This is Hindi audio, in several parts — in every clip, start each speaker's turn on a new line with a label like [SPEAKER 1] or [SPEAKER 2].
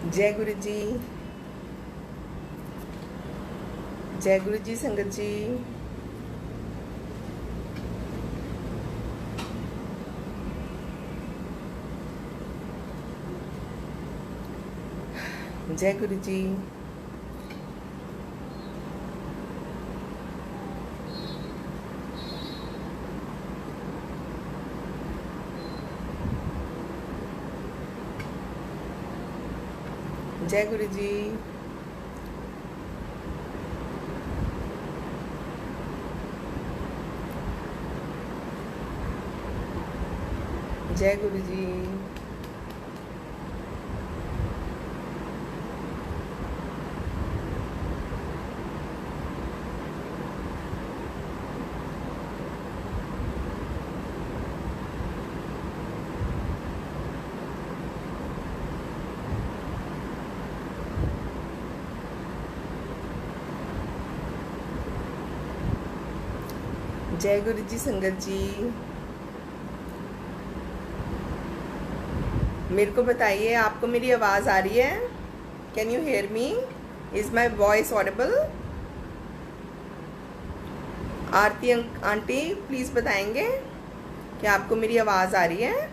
[SPEAKER 1] जय गुरु जी। जय गुरु जी संगत जी। जय गुरु जी। जय गुरु जी। जय गुरु जी। जय गुरु जी संगत जी। मेरे को बताइए, आपको मेरी आवाज़ आ रही है? Can you hear me? Is my voice Audible? Aarti aunty please बताएंगे कि आपको मेरी आवाज़ आ रही है?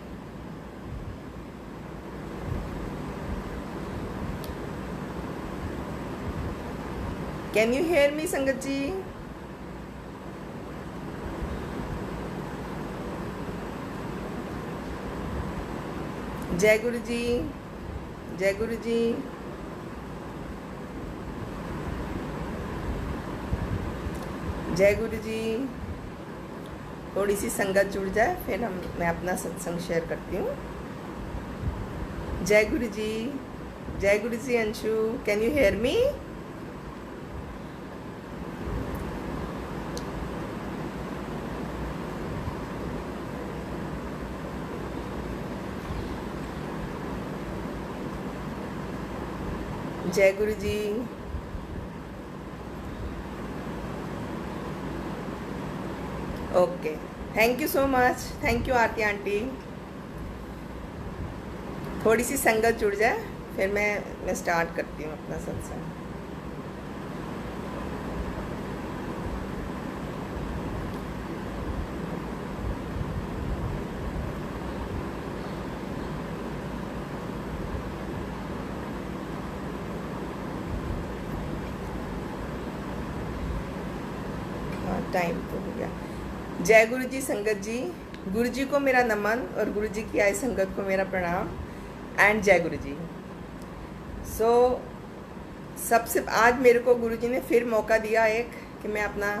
[SPEAKER 1] कैन यू हेयर मी संगत जी? जय गुरु जी। जय गुरु जी। जय गुरु जी। थोड़ी सी संगत जुड़ जाए फिर मैं अपना सत्संग शेयर करती हूँ। जय गुरु जी। जय Guru ji Anshu, can you hear me? जय Guru ji. Okay, thank you so much. Thank you Aarti aunty. थोड़ी सी संगत जुड़ जाए फिर मैं स्टार्ट करती हूँ अपना सत्संग। हाँ, टाइम तो हो गया। जय गुरु जी संगत जी। गुरु जी को मेरा नमन और गुरु जी की आई संगत को मेरा प्रणाम एंड जय गुरु जी। सो सबसे आज मेरे को गुरु जी ने फिर मौका दिया एक कि मैं अपना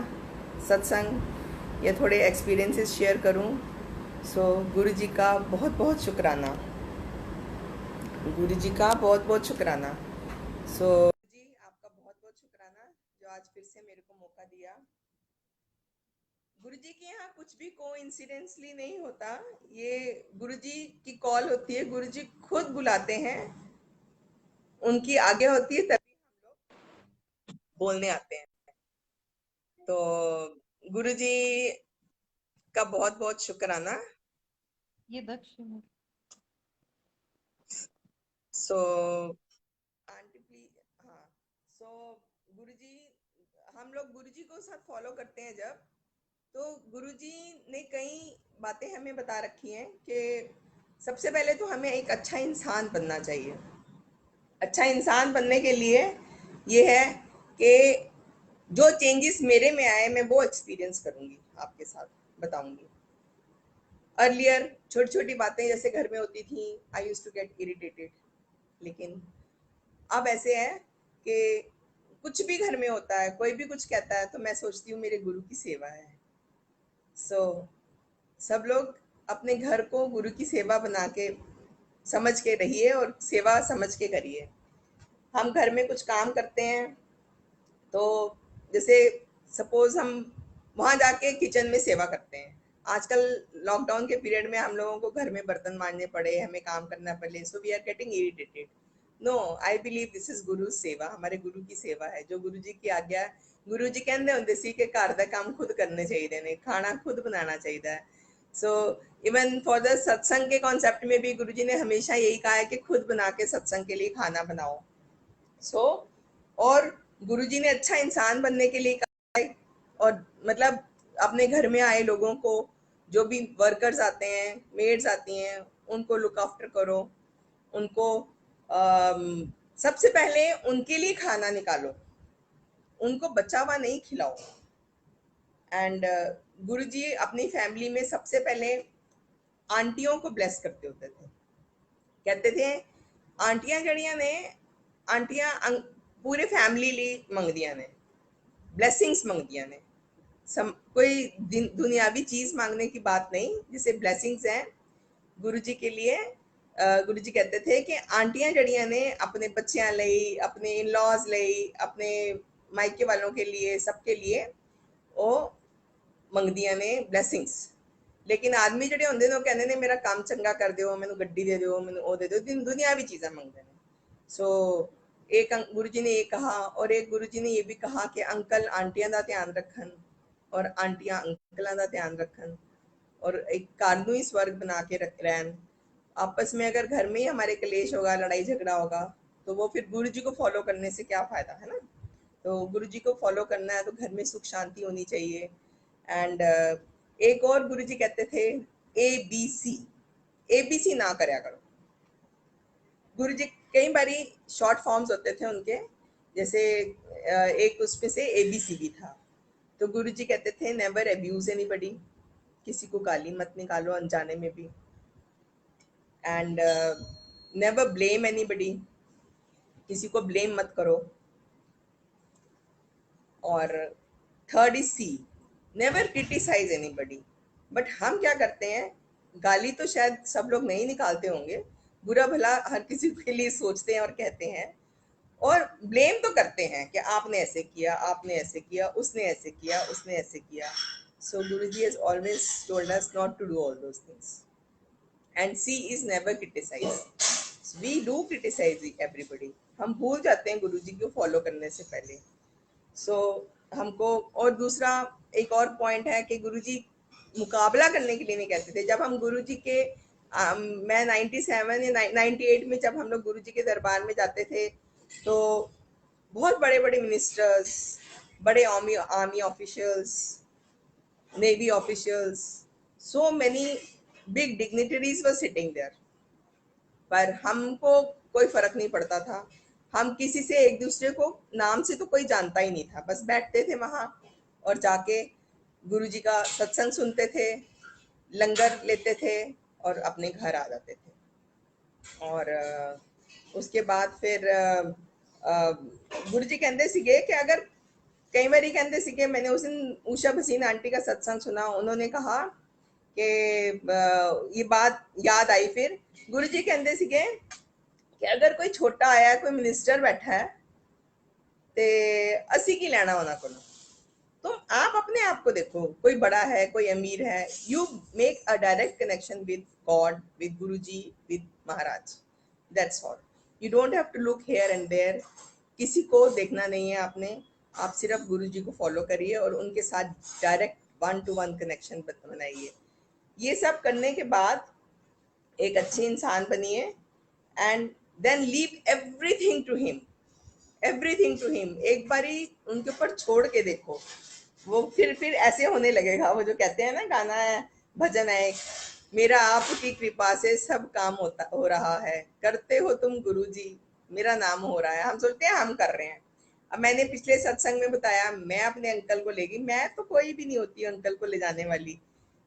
[SPEAKER 1] सत्संग या थोड़े एक्सपीरियंसेस शेयर करूं। सो गुरु जी का बहुत बहुत शुक्राना। गुरु जी का बहुत बहुत शुक्राना। सो जी आपका बहुत बहुत शुक्राना जो आज फिर से मेरे को मौका दिया। गुरुजी के यहाँ कुछ भी कोइंसिडेंसली नहीं होता। ये गुरुजी की कॉल होती है, गुरुजी खुद बुलाते हैं, उनकी आज्ञा होती है तभी हम लोग बोलने आते हैं। तो गुरुजी का बहुत बहुत शुक्राना।
[SPEAKER 2] ये दक्ष है।
[SPEAKER 1] सो आंटी प्लीज, हाँ। सो गुरुजी, हम लोग गुरुजी को साथ फॉलो करते हैं जब, तो गुरुजी ने कई बातें हमें बता रखी हैं कि सबसे पहले तो हमें एक अच्छा इंसान बनना चाहिए। अच्छा इंसान बनने के लिए ये है कि जो चेंजेस मेरे में आए मैं वो एक्सपीरियंस करूंगी, आपके साथ बताऊंगी। अर्लियर छोटी छोटी बातें जैसे घर में होती थी, आई यूज टू गेट इरिटेटेड, लेकिन अब ऐसे है कि कुछ भी घर में होता है, कोई भी कुछ कहता है तो मैं सोचती हूँ मेरे गुरु की सेवा है। सो सब लोग अपने घर को गुरु की सेवा बना के समझ के रहिए और सेवा समझ के करिए। हम घर में कुछ काम करते हैं तो जैसे सपोज हम वहाँ जाके किचन में सेवा करते हैं। आजकल लॉकडाउन के पीरियड में हम लोगों को घर में बर्तन मांजने पड़े, हमें काम करना पड़े, so we are getting irritated. No, I believe this is guru seva, हमारे गुरु की सेवा है जो गुरु जी की आज्ञा है। गुरु जी कहते होंगे सी के घर का काम खुद करने चाहिए ने, खाना खुद बनाना चाहिए। सो इवन फॉर द सत्संग के कॉन्सेप्ट में भी गुरुजी ने हमेशा यही कहा है कि खुद बना के सत्संग के लिए खाना बनाओ। सो और गुरुजी ने अच्छा इंसान बनने के लिए कहा है, और मतलब अपने घर में आए लोगों को, जो भी वर्कर्स आते हैं, मेड्स आती हैं, उनको लुक आफ्टर करो, उनको सबसे पहले उनके लिए खाना निकालो, उनको बचा हुआ नहीं खिलाओ। एंड गुरुजी अपनी फैमिली में सबसे पहले आंटियों को ब्लेस करते होते थे। कहते थे आंटियां जड़ियां ने आंटियां पूरे फैमिली लिए मंगदियां ने, ब्लेसिंग्स मंगदियां ने। कोई दुनियावी चीज मांगने की बात नहीं, जिसे ब्लेसिंग्स हैं गुरुजी के लिए। गुरुजी कहते थे कि आंटियां जड़ियां ने अपने बच्चों ਲਈ, अपने इन लॉज ਲਈ, अपने मायके वालों के लिए, सबके लिए वो मंगदियां ने ब्लेसिंग्स। लेकिन आदमी ਜਿਹੜੇ ਹੁੰਦੇ ਨੇ ਉਹ ਕਹਿੰਦੇ ਨੇ ਮੇਰਾ ਕੰਮ ਚੰਗਾ ਕਰ ਦਿਓ, ਮੈਨੂੰ ਗੱਡੀ ਦੇ ਦਿਓ, ਮੈਨੂੰ ਉਹ ਦੇ ਦਿਓ, दुनियावी चीज़ें मंगते हैं। सो एक गुरुजी ने ये कहा, और एक गुरुजी ने ये भी कहा कि अंकल आंटियां का ध्यान रखन और आंटियां अंकलों का ध्यान रखन, और एक घर नूं ही स्वर्ग बना के रख रहन। आपस में अगर घर में ही हमारे कलेश होगा, लड़ाई झगड़ा होगा, तो वो फिर गुरु जी को फॉलो करने से क्या फायदा, है ना। तो गुरु जी को फॉलो करना है तो घर में सुख शांति होनी चाहिए। एंड एक और गुरु जी कहते थे ABC, ABC ना करया करो। गुरु जी कई बारी शॉर्ट फॉर्म्स होते थे उनके, जैसे एक उसमें से ABC भी था। तो गुरु जी कहते थे नेवर अब्यूज एनीबॉडी, किसी को गाली मत निकालो अनजाने में भी। एंड नेवर ब्लेम एनीबॉडी, किसी को ब्लेम मत करो। और third is C, never criticise anybody. But हम क्या करते हैं, गाली तो शायद सब लोग नहीं निकालते होंगे, बुरा भला हर किसी के लिए सोचते हैं और कहते हैं, और ब्लेम तो करते हैं कि आपने ऐसे किया, आपने ऐसे किया, उसने ऐसे किया, उसने ऐसे किया। So Guruji has always told us not to do all those things. And C is never criticize. We do criticize everybody. हम भूल जाते हैं गुरुजी को फॉलो करने से पहले। हमको, और दूसरा एक और पॉइंट है कि गुरुजी मुकाबला करने के लिए नहीं कहते थे। जब हम गुरुजी के मैं 97 या 98 में जब हम लोग गुरुजी के दरबार में जाते थे, तो बहुत बड़े बड़े मिनिस्टर्स, बड़े army officials, navy officials, so many big dignitaries were sitting there. पर हमको कोई फर्क नहीं पड़ता था। हम किसी से, एक दूसरे को नाम से तो कोई जानता ही नहीं था, बस बैठते थे वहां और जाके गुरुजी का सत्संग सुनते थे, लंगर लेते थे और अपने घर आ जाते थे। और उसके बाद फिर गुरुजी कहते सीगे कि अगर कई बारी कहते सीगे, मैंने उस दिन उषा भसीन आंटी का सत्संग सुना, उन्होंने कहा कि ये बात याद आई। फिर गुरुजी कहते सीगे कि अगर कोई छोटा आया, कोई मिनिस्टर बैठा है, ते असी की लेना उन्होंने को। तो आप अपने आप को देखो, कोई बड़ा है, कोई अमीर है, you make a direct connection with God, with Guruji, with Maharaj, that's all. You don't have to look here and there, किसी को देखना नहीं है आपने, आप सिर्फ गुरुजी को फॉलो करिए और उनके साथ डायरेक्ट 1-to-1 कनेक्शन बनाइए। ये सब करने के बाद एक अच्छे इंसान बनिए, and then leave everything to him, everything to him. एक बारी उनके ऊपर छोड़ के देखो, वो फिर ऐसे होने लगेगा। वो जो कहते हैं ना, गाना है, भजन है, मेरा आपकी कृपा से सब काम होता हो रहा है, करते हो तुम गुरुजी, मेरा नाम हो रहा है। हम सोचते हैं हम कर रहे हैं। अब मैंने पिछले सत्संग में बताया, मैं अपने अंकल को लेगी, मैं तो कोई भी नहीं होती अंकल को ले जाने वाली।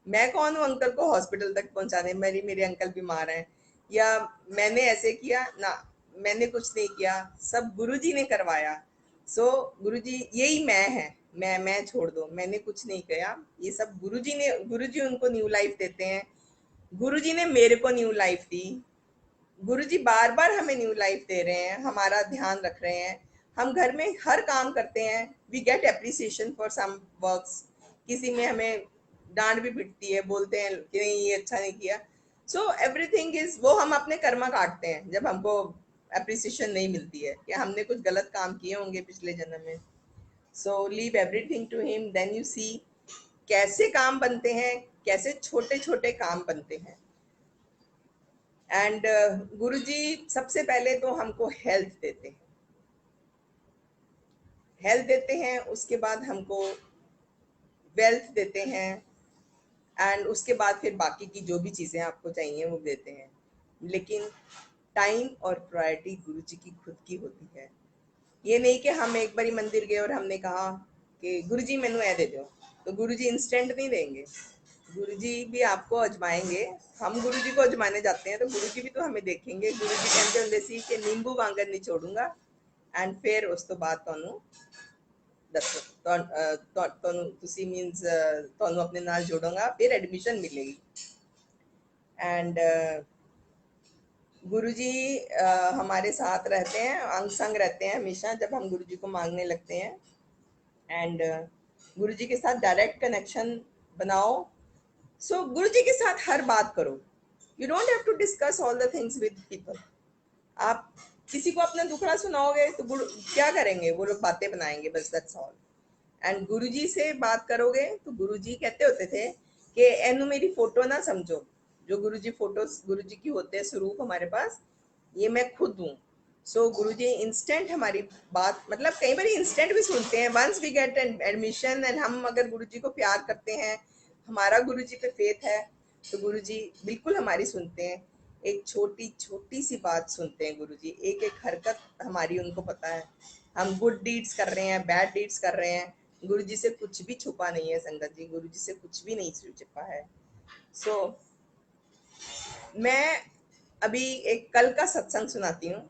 [SPEAKER 1] मैं कौन हूँ अंकल को हॉस्पिटल तक पहुंचाने, मेरे अंकल बीमार हैं, या मैंने ऐसे किया ना, मैंने कुछ नहीं किया, सब गुरुजी ने करवाया। गुरुजी यही मैं है, मैं छोड़ दो, मैंने कुछ नहीं किया, ये सब गुरुजी ने, गुरुजी उनको न्यू लाइफ देते हैं। गुरुजी ने मेरे को न्यू लाइफ दी। गुरुजी बार बार हमें न्यू लाइफ दे रहे हैं, हमारा ध्यान रख रहे हैं। हम घर में हर काम करते हैं, we get appreciation for some works. किसी में हमें डांट भी पिटती है, बोलते हैं कि नहीं ये अच्छा नहीं किया। सो एवरीथिंग इज, वो हम अपने कर्मा काटते हैं जब हमको एप्रिसिएशन नहीं मिलती है, कि हमने कुछ गलत काम किए होंगे पिछले जन्म में। So leave everything to him, then you see कैसे काम बनते हैं, कैसे छोटे छोटे काम बनते हैं। एंड गुरुजी सबसे पहले तो हमको हेल्थ देते हैं, उसके बाद हमको वेल्थ देते हैं, एंड उसके बाद फिर बाकी की जो भी चीज़ें आपको चाहिए वो देते हैं। लेकिन टाइम और प्रायोरिटी गुरुजी की खुद की होती है। ये नहीं कि हम एक बारी मंदिर गए और हमने कहा कि गुरुजी मैनू ए दे दो, तो गुरुजी इंस्टेंट नहीं देंगे। गुरुजी भी आपको आजमाएंगे। हम गुरुजी को आजमाने जाते हैं तो गुरुजी भी तो हमें देखेंगे। गुरुजी कहते ਹੁੰਦੇ ਸੀ कि नींबू वांगर नहीं छोड़ूंगा, एंड फिर उस तो बाद ਤੁਹਾਨੂੰ ਦੱਸੋ ਤੁਹਾਨੂੰ ਤੁਸੀਂ ਮੀਨਸ ਤੁਹਾਨੂੰ ਆਪਣੇ ਨਾਲ ਜੋੜੂੰਗਾ, फिर एडमिशन मिलेगी। एंड गुरुजी हमारे साथ रहते हैं, अंग संग रहते हैं हमेशा जब हम गुरुजी को मांगने लगते हैं। एंड गुरुजी के साथ डायरेक्ट कनेक्शन बनाओ। सो गुरुजी के साथ हर बात करो। You don't have to discuss all the things with people. आप किसी को अपना दुखड़ा सुनाओगे तो गुरु क्या करेंगे, वो लोग बातें बनाएंगे, बस दैट्स ऑल। एंड गुरुजी से बात करोगे तो गुरुजी कहते होते थे कि एनु मेरी फोटो ना समझो। जो गुरुजी फोटो गुरुजी की होते हैं स्वरूप हमारे पास, ये मैं खुद हूँ। सो गुरुजी इंस्टेंट हमारी बात, मतलब कई बार इंस्टेंट भी सुनते हैं। Once we get an admission and हम अगर गुरुजी को प्यार करते हैं, हमारा गुरुजी पे फेथ है, तो गुरुजी बिल्कुल हमारी सुनते हैं। एक छोटी छोटी सी बात सुनते हैं गुरुजी, एक एक हरकत हमारी उनको पता है। हम गुड डीड्स कर रहे हैं, बैड डीड्स कर रहे हैं, गुरुजी से कुछ भी छुपा नहीं है संगत जी, गुरुजी से कुछ भी नहीं छुपा है। सो मैं अभी एक कल का सत्संग सुनाती हूँ।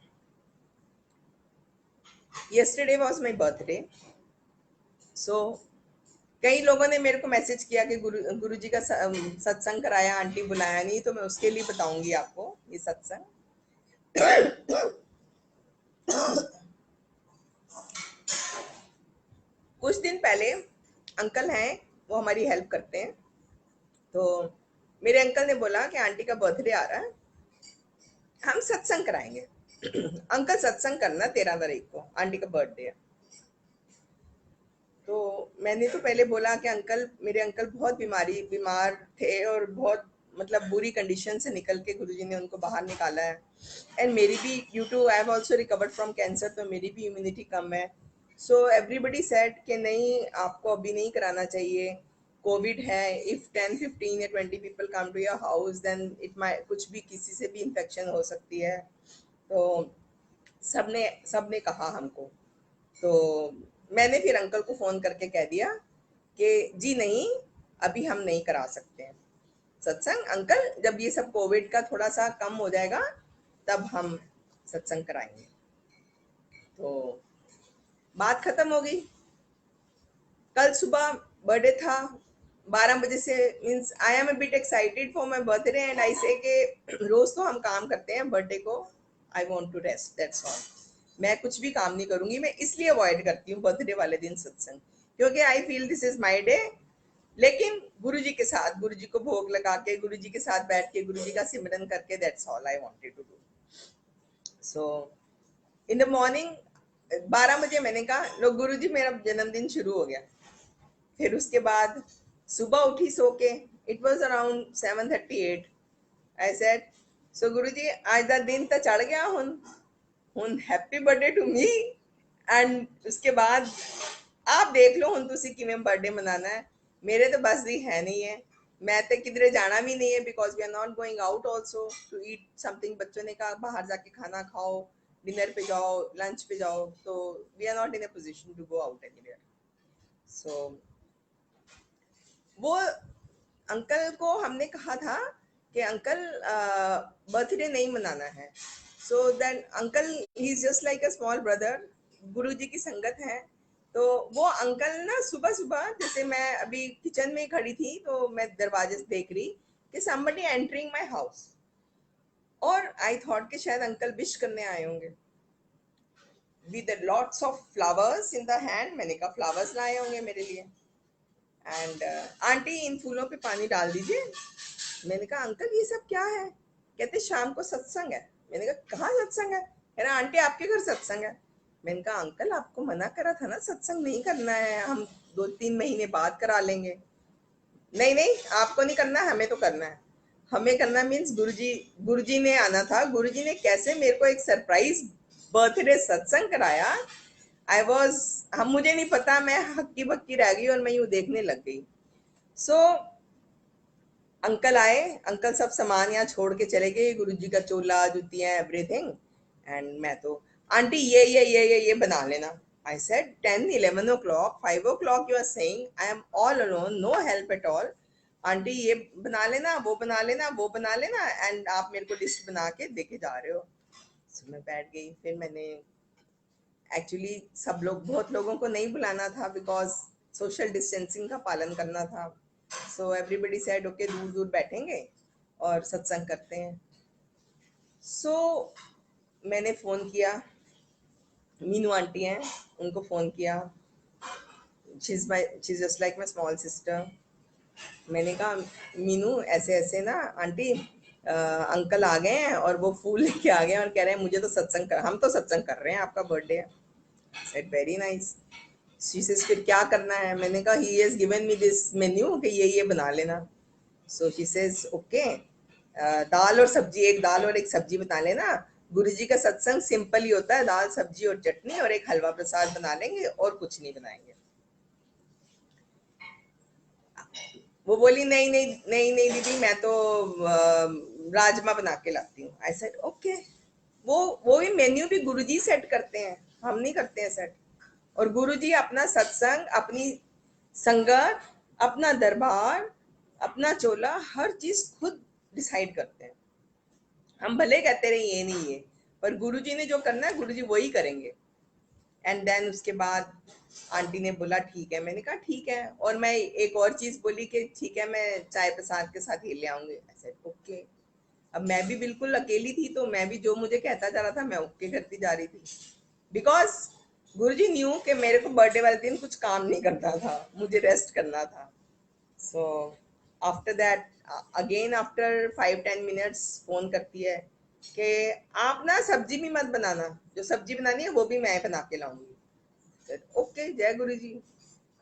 [SPEAKER 1] yesterday was my birthday. सो कई लोगों ने मेरे को मैसेज किया कि गुरुजी का सत्संग कराया, आंटी बुलाया नहीं, तो मैं उसके लिए बताऊंगी आपको ये सत्संग। कुछ दिन पहले अंकल हैं, वो हमारी हेल्प करते हैं। तो मेरे अंकल ने बोला कि आंटी का बर्थडे आ रहा है, हम सत्संग कराएंगे। अंकल सत्संग करना 13 तारीख को, आंटी का बर्थडे है। तो मैंने तो पहले बोला कि अंकल, मेरे अंकल बहुत बीमार थे और बहुत मतलब बुरी कंडीशन से निकल के गुरुजी ने उनको बाहर निकाला है। एंड मेरी भी due to I have also recovered from cancer, तो मेरी भी इम्यूनिटी कम है। सो एवरीबडी सेड कि नहीं, आपको अभी नहीं कराना चाहिए, कोविड है। इफ 10 15 या 20 people come to your house then it might, कुछ भी किसी से भी इन्फेक्शन हो सकती है। तो सबने कहा हमको। तो मैंने फिर अंकल को फ़ोन करके कह दिया कि जी नहीं, अभी हम नहीं करा सकते हैं सत्संग। अंकल, जब ये सब कोविड का थोड़ा सा कम हो जाएगा तब हम सत्संग कराएंगे। तो बात खत्म हो गई। कल सुबह बर्थडे था, 12 बजे से, means I am a bit excited for my birthday and I से कि रोज तो हम काम करते हैं, बर्थडे को I want to rest, that's all. मैं कुछ भी काम नहीं करूंगी, मैं इसलिए अवॉइड करती हूँ बर्थडे वाले दिन सत्संग, क्योंकि I feel this is my day. लेकिन गुरुजी के साथ, गुरुजी को भोग लगा के, गुरुजी के साथ बैठ के, गुरुजी का सिमरन करके, that's all I wanted to do. So in the morning 12 बजे मैंने कहा लो गुरुजी, मेरा जन्मदिन शुरू हो गया। फिर उसके बाद सुबह उठी सो के, it was around 7:38। I said so Guruji आज का दिन तो चढ़ गया, हुन happy birthday to me. And उसके बाद आप देख लो हुन तुसी किवें बर्थडे मनाना है, मेरे तो बस दी है नहीं है। मैं तो किधरे जाना भी नहीं है, because we are not going out also to eat something. बच्चों ने कहा बाहर जाके खाना खाओ, डिनर पे जाओ, लंच पे जाओ, तो we are not in a position to go out anywhere. So वो अंकल को हमने कहा था कि अंकल बर्थडे नहीं मनाना है। So then uncle he is just like a small brother, Guru ji की संगत है। तो वो अंकल ना सुबह सुबह, जैसे मैं अभी किचन में खड़ी थी तो मैं दरवाजे से देख रही कि somebody एंटरिंग माय हाउस, और आई थॉट कि शायद अंकल विश करने आए होंगे with lots of flowers in the hand. मैंने कहा फ्लावर्स लाए होंगे मेरे लिए। एंड आंटी इन फूलों पे पानी डाल दीजिए। मैंने कहा अंकल ये सब क्या है? कहते शाम को सत्संग है। मैंने कहा कहाँ सत्संग है? कह रहा आंटी आपके घर सत्संग है। मैंने कहा अंकल आपको मना करा था ना, सत्संग नहीं करना है, हम 2 3 महीने बाद करा लेंगे। नहीं नहीं, आपको नहीं करना, हमें तो करना है। हमें करना मीन्स गुरुजी ने आना था। गुरुजी ने कैसे मेरे को एक सरप्राइज बर्थडे सत्संग कराया। आई वॉज, हम, मुझे नहीं पता, मैं हक्की बक्की रह गई और मैं यूं देखने लग गई। सो अंकल आए, अंकल सब सामान यहाँ छोड़ के चले गए, गुरुजी का चोला, जूतियां, एवरीथिंग। एंड मैं तो, आंटी ये बना लेना। I said 10, 11 o'clock, 5 o'clock, you are saying I am all alone, no help at all. Aunty ये बना लेना, वो बना लेना, वो बना लेना, एंड आप मेरे को लिस्ट बना के देके जा रहे हो। so, मैं बैठ गई। फिर मैंने, एक्चुअली सब लोग, बहुत लोगों को नहीं बुलाना था बिकॉज सोशल डिस्टेंसिंग का पालन करना था। सो एवरीबडी सेड ओके, दूर दूर बैठेंगे और सत्संग करते हैं। सो मैंने फ़ोन किया, मीनू आंटी हैं, उनको फ़ोन किया। She is just like my small sister. मैंने कहा मीनू ऐसे ऐसे ना आंटी, अंकल आ गए हैं और वो फूल लेके आ गए हैं और कह रहे हैं मुझे तो सत्संग कर, हम तो सत्संग कर रहे हैं, आपका बर्थडे है। Said very nice. She says फिर क्या करना है? मैंने कहा he has given me this menu कि ये बना लेना। सो शी सेज ओके, दाल और सब्जी, एक दाल और एक सब्जी बना लेना। गुरुजी का सत्संग सिंपल ही होता है, दाल सब्जी और चटनी और एक हलवा प्रसाद बना लेंगे और कुछ नहीं बनाएंगे। वो बोली नहीं नहीं नहीं नहीं दीदी, मैं तो राजमा बना के लाती हूँ। I said okay. वो भी मेन्यू भी गुरुजी सेट करते हैं, हम नहीं करते हैं सेट। और गुरुजी अपना सत्संग, अपनी संगत, अपना दरबार, अपना चोला, हर चीज खुद डिसाइड करते हैं। हम भले कहते रहे ये नहीं है, पर गुरुजी ने जो करना है गुरुजी वही करेंगे। एंड देन उसके बाद आंटी ने बोला ठीक है। मैंने कहा ठीक है, और मैं एक और चीज बोली कि ठीक है मैं चाय प्रसाद के साथ ये ले आऊंगी। ऐसे ओके। अब मैं भी बिल्कुल अकेली थी, तो मैं भी जो मुझे कहता जा रहा था मैं ओके करती जा रही थी। बिकॉज गुरुजी न्यू कि मेरे को बर्थडे वाले दिन कुछ काम नहीं करना था, मुझे रेस्ट करना था। So after that, again after 5-10 minutes phone करती है कि आप ना सब्जी भी मत बनाना, जो सब्जी बनानी है वो भी मैं बना के लाऊंगी। ओके, जय गुरु जी।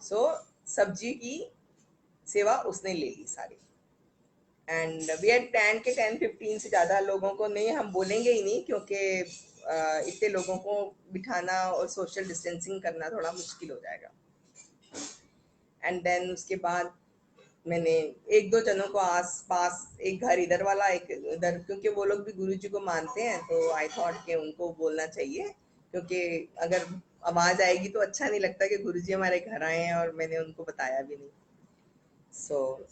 [SPEAKER 1] सो सब्जी की सेवा उसने ले ली सारी। एंड वी आर 10 के 10-15 से ज़्यादा लोगों को नहीं, हम बोलेंगे ही नहीं, क्योंकि इतने लोगों को बिठाना और सोशल डिस्टेंसिंग करना थोड़ा मुश्किल हो जाएगा। एंड देन उसके बाद मैंने एक दो जनों को आस पास, एक घर इधर वाला एक इधर, क्योंकि वो लोग भी गुरु जी को मानते हैं, तो आई थॉट कि उनको बोलना चाहिए, क्योंकि अगर आवाज आएगी तो अच्छा नहीं लगता कि गुरु जी हमारे घर आए हैं और मैंने उनको बताया भी नहीं। सो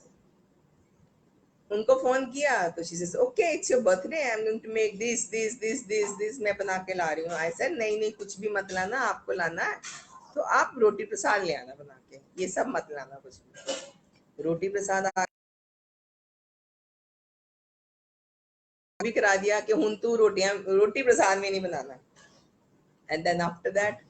[SPEAKER 1] उनको फोन किया तो she said okay it's your birthday, I am going to make this, मैं बना के ला रही हूँ। आई सेड नहीं नहीं, कुछ भी मत लाना, आपको लाना है तो आप रोटी प्रसाद ले आना बना के, ये सब मत लाना कुछ भी। रोटी प्रसाद भी करा दिया कि हुन तू रोटी प्रसाद में नहीं बनाना। And then after that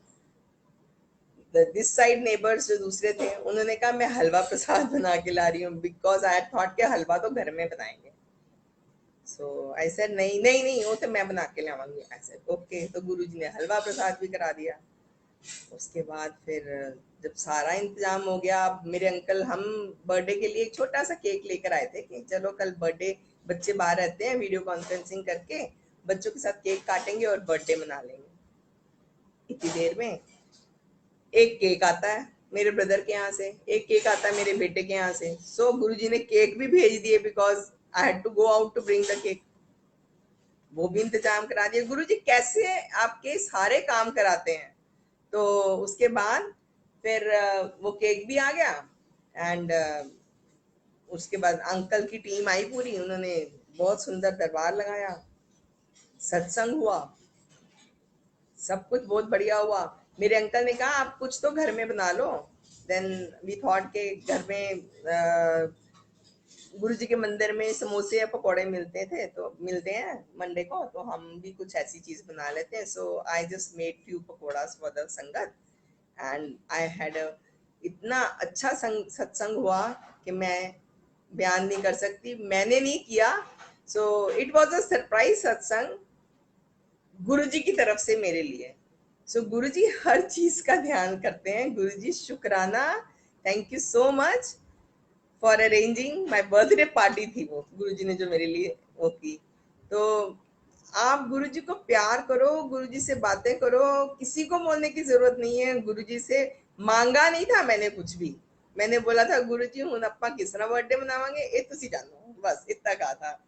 [SPEAKER 1] this side neighbours जो दूसरे थे, उन्होंने कहा मैं हलवा प्रसाद बना के ला रही हूँ, बिकॉज आई थॉट के हलवा तो घर में बनाएंगे। सो आई सेड नहीं नहीं नहीं, वो तो मैं बना के लाऊंगी। I said okay. तो गुरुजी ने हलवा प्रसाद भी करा दिया। उसके बाद फिर जब सारा इंतजाम हो गया, अब मेरे अंकल, हम बर्थडे के लिए एक छोटा सा केक लेकर आए थे कि चलो कल बर्थडे, बच्चे बाहर रहते हैं, वीडियो कॉन्फ्रेंसिंग करके बच्चों के साथ केक काटेंगे और बर्थडे मना लेंगे। इतनी देर में एक केक आता है मेरे ब्रदर के यहाँ से, एक केक आता है मेरे बेटे के यहाँ से। सो गुरुजी ने केक भी भेज दिए because I had to go out to bring the cake. वो भी इंतजाम करा दिए। गुरुजी कैसे आपके सारे काम कराते हैं। तो उसके बाद फिर वो केक भी आ गया। एंड उसके बाद अंकल की टीम आई पूरी, उन्होंने बहुत सुंदर दरबार लगाया, सत्संग हुआ, सब कुछ बहुत बढ़िया हुआ। मेरे अंकल ने कहा आप कुछ तो घर में बना लो। देन वी थॉट के घर में गुरु जी के मंदिर में समोसे या पकौड़े मिलते थे, तो मिलते हैं मंडे को, तो हम भी कुछ ऐसी चीज बना लेते हैं। So I just made few pakoras for the sangat. And I had इतना अच्छा सत्संग हुआ कि मैं बयान नहीं कर सकती, मैंने नहीं किया। So it was a surprise सत्संग गुरुजी की तरफ से मेरे लिए। सो गुरुजी हर चीज का ध्यान करते हैं। गुरुजी शुक्राना, thank you so much. For arranging my birthday party थी वो, गुरुजी ने जो मेरे लिए वो की। तो आप गुरुजी को प्यार करो, गुरुजी से बातें करो, किसी को बोलने की जरूरत नहीं है। गुरुजी से मांगा नहीं था मैंने कुछ भी, मैंने बोला था गुरुजी हूँ अप्पा किस तरह बर्थडे मनावांगे ये तुसी जानो, बस इतना कहा था।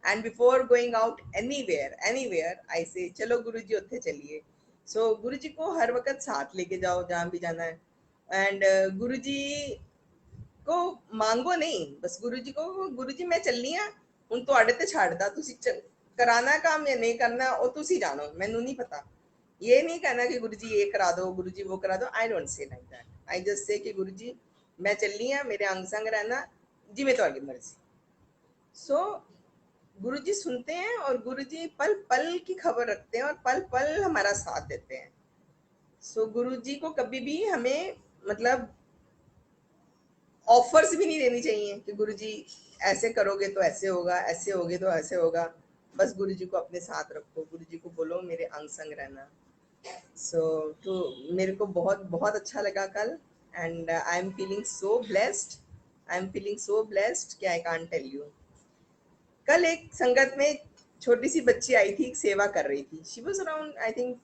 [SPEAKER 1] And before going out anywhere anywhere आई से चलो गुरुजी उत्थे चलिए। सो गुरुजी को हर वक्त साथ लेके जाओ जहाँ भी जाना है। एंड गुरुजी को मांगो नहीं, बस गुरुजी को गुरुजी मैं चलनी आ ਹੁਣ ਤੁਹਾਡੇ ਤੇ ਛੱਡਦਾ ਤੁਸੀਂ कराना काम या नहीं करना वो तुसी जानो, मैनू नहीं पता। ये नहीं कहना कि गुरुजी ये करा दो गुरुजी वो करा दो, I don't say like that. I just say कि गुरुजी मैं चलनी है, मेरे अंग संग रहना, जिवें तुहाडी मर्जी। सो गुरुजी सुनते हैं और गुरुजी पल पल की खबर रखते हैं और पल पल हमारा साथ देते हैं। सो गुरुजी को कभी भी हमें मतलब ऑफर्स भी नहीं देनी चाहिए कि गुरुजी ऐसे करोगे तो ऐसे होगा, ऐसे होगे तो ऐसे होगा। बस गुरुजी को अपने साथ रखो, गुरुजी को बोलो मेरे अंग संग रहना। सो तो मेरे को बहुत बहुत अच्छा लगा कल। And I am feeling so blessed, I am feeling so blessed कि आई कांट टेल यू। कल एक संगत में छोटी सी बच्ची आई थी, सेवा कर रही थी। She was around I think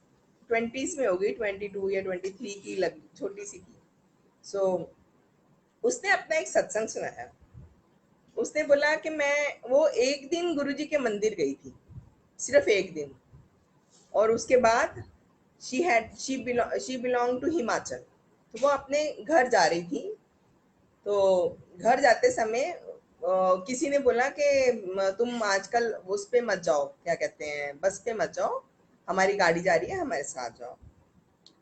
[SPEAKER 1] twenties में होगी, 22 या 23 की लग, छोटी सी थी। सो उसने अपना एक सत्संग सुनाया। उसने बोला कि मैं वो एक दिन गुरुजी के मंदिर गई थी, सिर्फ एक दिन। और उसके बाद शी बिलोंग टू हिमाचल। तो वो अपने घर जा रही थी। तो घर जाते समय किसी ने बोला कि तुम आजकल उस पे मत जाओ, क्या कहते हैं, बस पे मत जाओ, हमारी गाड़ी जा रही है, हमारे साथ जाओ।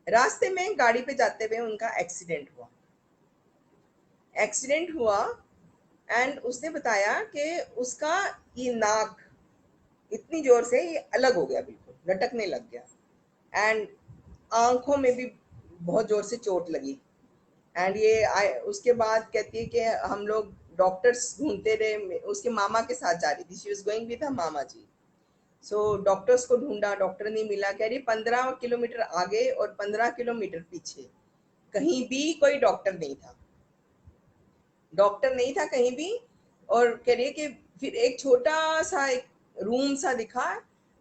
[SPEAKER 1] रास्ते में गाड़ी पे जाते हुए उनका एक्सीडेंट हुआ। एक्सीडेंट हुआ एंड उसने बताया कि उसका ये नाक इतनी जोर से ये अलग हो गया, बिल्कुल लटकने लग गया। एंड आंखों में भी बहुत जोर से चोट लगी। एंड उसके बाद कहती है कि हम लोग डॉक्टर्स ढूंढते रहे, उसके मामा के साथ जा रही थी, she was going with her मामा जी। सो डॉक्टर्स को ढूंढा, डॉक्टर नहीं मिला। कह रही 15 किलोमीटर आगे और 15 किलोमीटर पीछे कहीं भी कोई डॉक्टर नहीं था, डॉक्टर नहीं था कहीं भी। और कह रही है कि फिर एक छोटा सा एक रूम सा दिखा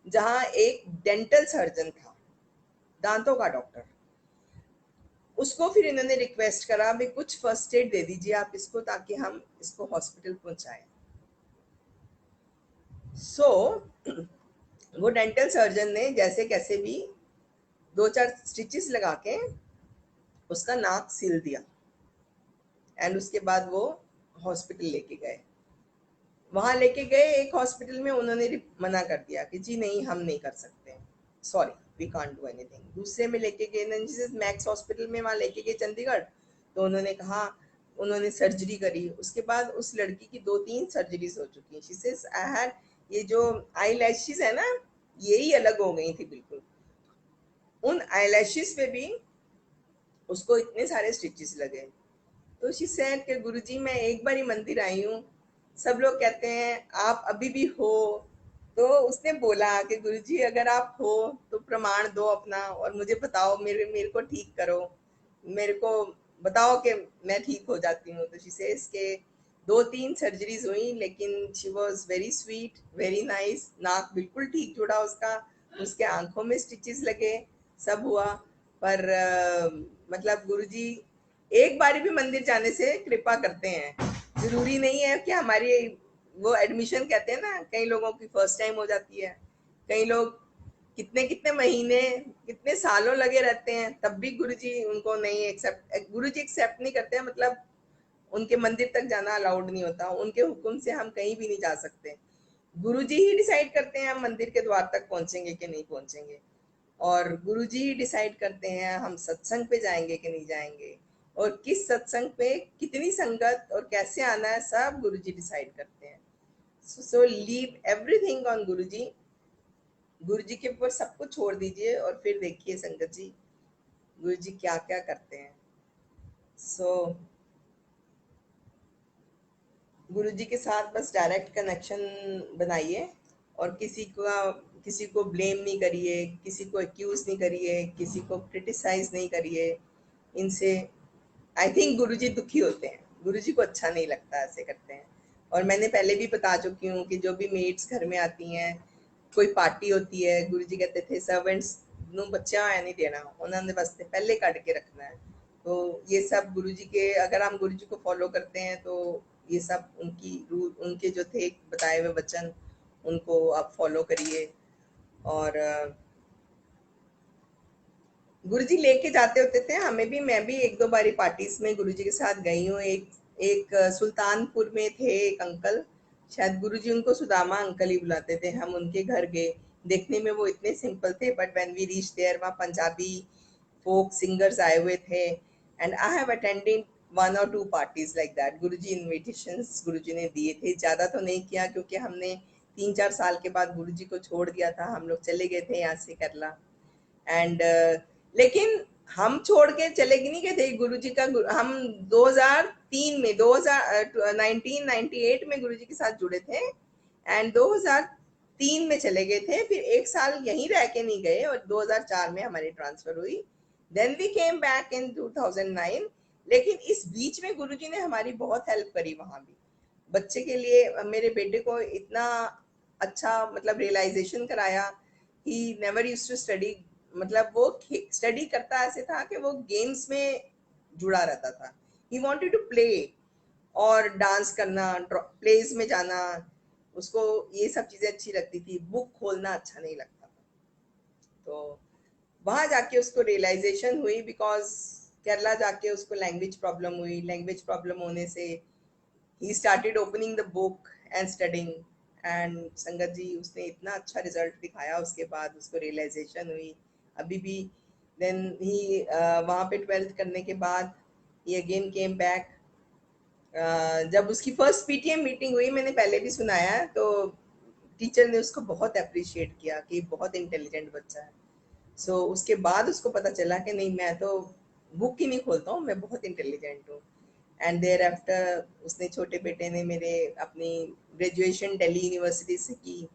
[SPEAKER 1] जहाँ एक डेंटल सर्जन था, दांतों का डॉक्टर। उसको फिर इन्होंने रिक्वेस्ट करा भी कुछ फर्स्ट एड दे दीजिए आप इसको ताकि हम इसको हॉस्पिटल पहुंचाएं। सो वो डेंटल सर्जन ने जैसे कैसे भी 2-4 स्टिचेस लगा के उसका नाक सील दिया। एंड उसके बाद वो हॉस्पिटल लेके गए। वहां लेके गए एक हॉस्पिटल में, उन्होंने मना कर दिया कि जी नहीं हम नहीं कर सकते, sorry we can't do anything. दूसरे में लेके गए मैक्स हॉस्पिटल में, वहां लेके गए चंडीगढ़। तो उन्होंने कहा, उन्होंने सर्जरी करी। उसके बाद उस लड़की की 2-3 सर्जरीज हो चुकी। शी सेज आई हैड, ये जो आई लैशेस है ना, यही अलग हो गई थी बिल्कुल। उन आई लैशेस पे भी उसको इतने सारे स्टिचेस लगे। तो शी सेड कि गुरुजी मैं एक बार ही मंदिर आई हूँ, सब लोग कहते हैं आप अभी भी हो। तो उसने बोला कि गुरुजी अगर आप हो तो प्रमाण दो अपना और मुझे बताओ, मेरे मेरे को ठीक करो, मेरे को बताओ कि मैं ठीक हो जाती हूँ। तो शी सेज के 2-3 सर्जरीज हुई लेकिन she was very sweet, very nice. नाक बिल्कुल ठीक जुड़ा उसका, उसके आंखों में स्टिचेस लगे, सब हुआ। पर मतलब गुरुजी एक बारी भी मंदिर जाने से कृपा करते हैं। जरूरी नहीं है कि हमारी वो एडमिशन कहते हैं ना, कई लोगों की फर्स्ट टाइम हो जाती है, कई लोग कितने कितने महीने कितने सालों लगे रहते हैं तब भी गुरुजी उनको नहीं एक्सेप्ट, गुरुजी एक्सेप्ट नहीं करते हैं। मतलब उनके मंदिर तक जाना अलाउड नहीं होता, उनके हुक्म से हम कहीं भी नहीं जा सकते। गुरुजी ही डिसाइड करते हैं हम मंदिर के द्वार तक पहुंचेंगे कि नहीं पहुंचेंगे। और गुरुजी ही डिसाइड करते हैं हम सत्संग पे जाएंगे कि नहीं जाएंगे, और किस सत्संग पे कितनी संगत और कैसे आना है, सब गुरुजी डिसाइड करते हैं। सो लीव एवरीथिंग ऑन गुरुजी। गुरुजी के ऊपर सब कुछ छोड़ दीजिए और फिर देखिए संगत जी गुरुजी क्या क्या करते हैं। सो गुरुजी के साथ बस डायरेक्ट कनेक्शन बनाइए और किसी को ब्लेम नहीं करिए, किसी को एक्यूज नहीं करिए, किसी को क्रिटिसाइज नहीं करिए। इनसे आई थिंक गुरुजी दुखी होते हैं, गुरुजी को अच्छा नहीं लगता ऐसे करते हैं। और मैंने पहले भी बता चुकी हूँ कि जो भी मेड्स घर में आती हैं, कोई पार्टी होती है, गुरुजी कहते थे सर्वेंट्स ਨੂੰ ਬੱਚਿਆਂ आया नहीं देना, उन्होंने वास्ते पहले काट के रखना है। तो ये सब गुरुजी के, अगर हम गुरुजी को फॉलो करते हैं तो ये सब उनकी रूल, उनके जो थे बताए हुए वचन, उनको आप फॉलो करिए। और गुरुजी लेके जाते होते थे हमें भी। मैं भी एक दो बारी पार्टीज में गुरुजी के साथ गई हूँ। एक एक सुल्तानपुर में थे एक अंकल, शायद गुरुजी उनको सुदामा अंकल ही बुलाते थे। हम उनके घर गए, देखने में वो इतने सिंपल थे, but when we reach there, वहाँ पंजाबी फोक सिंगर्स आए हुए थे। And I have attended 1 or 2 parties like that. Guruji invitations Guruji ने दिए थे, ज़्यादा तो नहीं किया क्योंकि हमने 3-4 साल के बाद गुरुजी को छोड़ दिया था। हम लोग चले गए थे यहाँ से केरला। एंड लेकिन हम छोड़ के चले नहीं गए थे गुरुजी का। हम 2003 में 1998 में गुरुजी के साथ जुड़े थे, एंड 2003 में चले गए थे। फिर एक साल यहीं रह के नहीं गए, और 2004 में हमारी ट्रांसफर हुई। Then we came back in 2009। लेकिन इस बीच में गुरुजी ने हमारी बहुत हेल्प करी वहां भी। बच्चे के लिए मेरे बेटे को इतना अच्छा मतलब रियलाइजेशन कराया। He never used to study, मतलब वो स्टडी करता ऐसे था कि वो गेम्स में जुड़ा रहता था। ही वांटेड टू प्ले, और डांस करना, प्लेस में जाना, उसको ये सब चीजें अच्छी लगती थी। बुक खोलना अच्छा नहीं लगता था। तो वहां जाके उसको रियलाइजेशन हुई, बिकॉज केरला जाके उसको लैंग्वेज प्रॉब्लम हुई। लैंग्वेज प्रॉब्लम होने से he started opening the book and studying, and संगत जी उसने इतना अच्छा रिजल्ट दिखाया, उसके बाद उसको रियलाइजेशन हुई अभी भी। देन ही वहाँ पे 12th करने के बाद he again came back। जब उसकी फर्स्ट पीटीएम मीटिंग हुई, मैंने पहले भी सुनाया है, तो टीचर ने उसको बहुत अप्रिशिएट किया कि बहुत इंटेलिजेंट बच्चा है। सो उसके बाद उसको पता चला कि नहीं, मैं तो बुक ही नहीं खोलता हूँ, मैं बहुत इंटेलिजेंट हूँ। एंड देयर आफ्टर उसने, छोटे बेटे ने मेरे, अपनी ग्रेजुएशन दिल्ली यूनिवर्सिटी से की।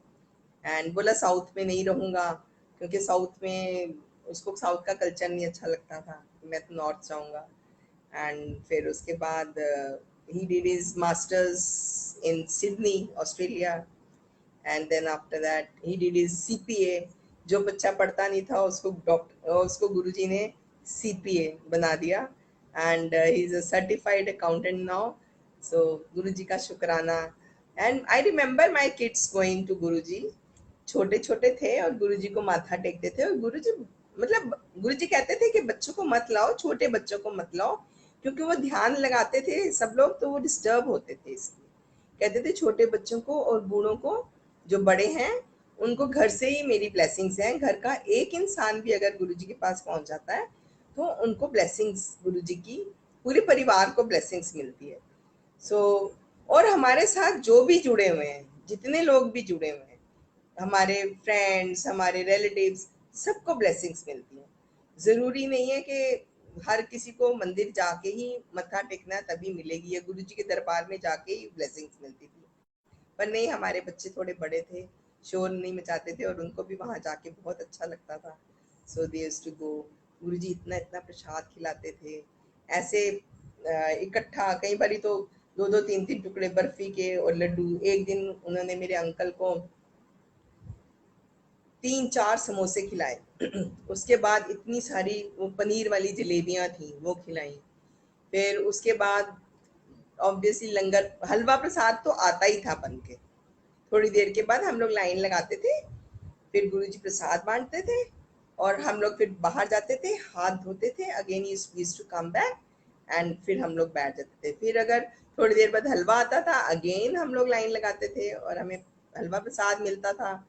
[SPEAKER 1] एंड बोला साउथ में नहीं रहूँगा, क्योंकि साउथ में उसको साउथ का कल्चर नहीं अच्छा लगता था, मैं तो नॉर्थ जाऊँगा। एंड फिर उसके बाद he did his masters in Sydney, Australia, and then after that he did his CPA। जो बच्चा पढ़ता नहीं था उसको डॉक्टर, उसको गुरुजी ने CPA बना दिया, and he is a certified accountant now. So Guruji का शुक्राना। And I remember my kids going to Guruji. छोटे छोटे थे और गुरुजी को माथा टेकते थे, और गुरुजी मतलब गुरुजी कहते थे कि बच्चों को मत लाओ, छोटे बच्चों को मत लाओ, क्योंकि वो ध्यान लगाते थे सब लोग, तो वो डिस्टर्ब होते थे। इसलिए कहते थे छोटे बच्चों को और बूढ़ों को, जो बड़े हैं उनको घर से ही मेरी ब्लेसिंग्स हैं। घर का एक इंसान भी अगर गुरुजी के पास पहुंच जाता है तो उनको ब्लेसिंग्स, गुरुजी की पूरे परिवार को ब्लेसिंग्स मिलती है। सो और हमारे साथ जो भी जुड़े हुए हैं, जितने लोग भी जुड़े हुए हैं, हमारे फ्रेंड्स, हमारे रिलेटिव्स, सबको ब्लेसिंग्स मिलती हैं। ज़रूरी नहीं है कि हर किसी को मंदिर जाके ही मत्था टेकना है तभी मिलेगी, या गुरु जी के दरबार में जाके ही ब्लेसिंग्स मिलती थी। पर नहीं, हमारे बच्चे थोड़े बड़े थे, शोर नहीं मचाते थे, और उनको भी वहाँ जाके बहुत अच्छा लगता था। सो दे यूज्ड टू गो। गुरु जी इतना इतना प्रसाद खिलाते थे, ऐसे इकट्ठा। कई बारी तो 2-2 3-3 टुकड़े बर्फी के और लड्डू। एक दिन उन्होंने मेरे अंकल को 3-4 समोसे खिलाए। उसके बाद इतनी सारी वो पनीर वाली जलेबियां थी, वो खिलाई। फिर उसके बाद ऑब्वियसली लंगर, हलवा प्रसाद तो आता ही था बन के। थोड़ी देर के बाद हम लोग लाइन लगाते थे, फिर गुरुजी प्रसाद बांटते थे, और हम लोग फिर बाहर जाते थे, हाथ धोते थे, again used to come back, and फिर हम लोग बैठ जाते थे। फिर अगर थोड़ी देर बाद हलवा आता था, अगेन हम लोग लाइन लगाते थे और हमें हलवा प्रसाद मिलता था।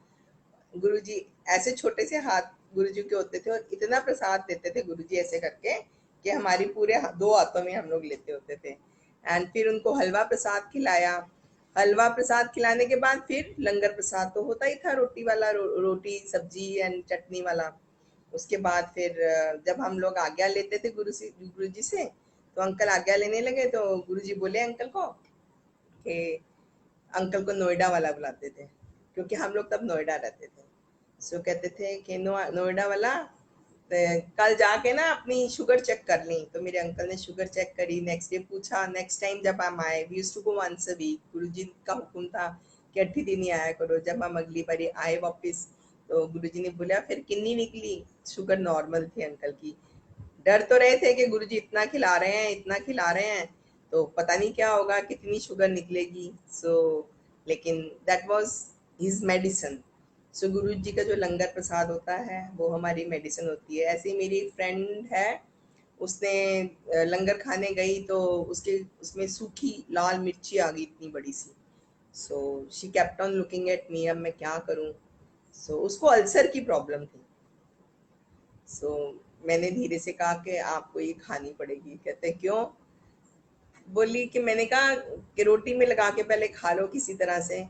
[SPEAKER 1] गुरुजी ऐसे छोटे से हाथ गुरुजी के होते थे, और इतना प्रसाद देते थे गुरुजी ऐसे करके कि हमारी पूरे 2 हाथों में हम लोग लेते होते थे। एंड फिर उनको हलवा प्रसाद खिलाया। हलवा प्रसाद खिलाने के बाद फिर लंगर प्रसाद तो होता ही था, रोटी वाला, रोटी सब्जी एंड चटनी वाला। उसके बाद फिर जब हम लोग आज्ञा लेते थे गुरु जी से, तो अंकल आज्ञा लेने लगे, तो गुरु जी बोले अंकल को कि, अंकल को नोएडा वाला बुलाते थे क्योंकि हम लोग तब नोएडा रहते थे। सो कहते थे कि नोएडा वाला, कल जाके ना अपनी शुगर चेक कर ली, तो मेरे अंकल ने शुगर चेक करी, नेक्स्ट डे पूछा, नेक्स्ट टाइम जब हम आए, we used to go once a week, Guruji का हुक्म था कि 8 दिन ही आया करो। जब हम अगली बारी आए वापस, तो गुरुजी ने बोला फिर कितनी निकली, शुगर नॉर्मल थी अंकल की। डर तो रहे थे कि गुरुजी इतना खिला रहे हैं, इतना खिला रहे हैं, तो पता नहीं क्या होगा, कितनी शुगर निकलेगी। सो लेकिन दैट वाज हिज मेडिसिन। सो गुरु जी का जो लंगर प्रसाद होता है वो हमारी मेडिसिन होती है। ऐसे ही मेरी फ्रेंड है, उसने लंगर खाने गई तो उसके उसमें सूखी लाल मिर्ची आ गई इतनी बड़ी सी। So she kept on looking at me, अब मैं क्या करूं। सो उसको अल्सर की प्रॉब्लम थी। सो मैंने धीरे से कहा कि आपको ये खानी पड़ेगी। कहते क्यों? बोली कि मैंने कहा कि रोटी में लगा के पहले खा लो किसी तरह से,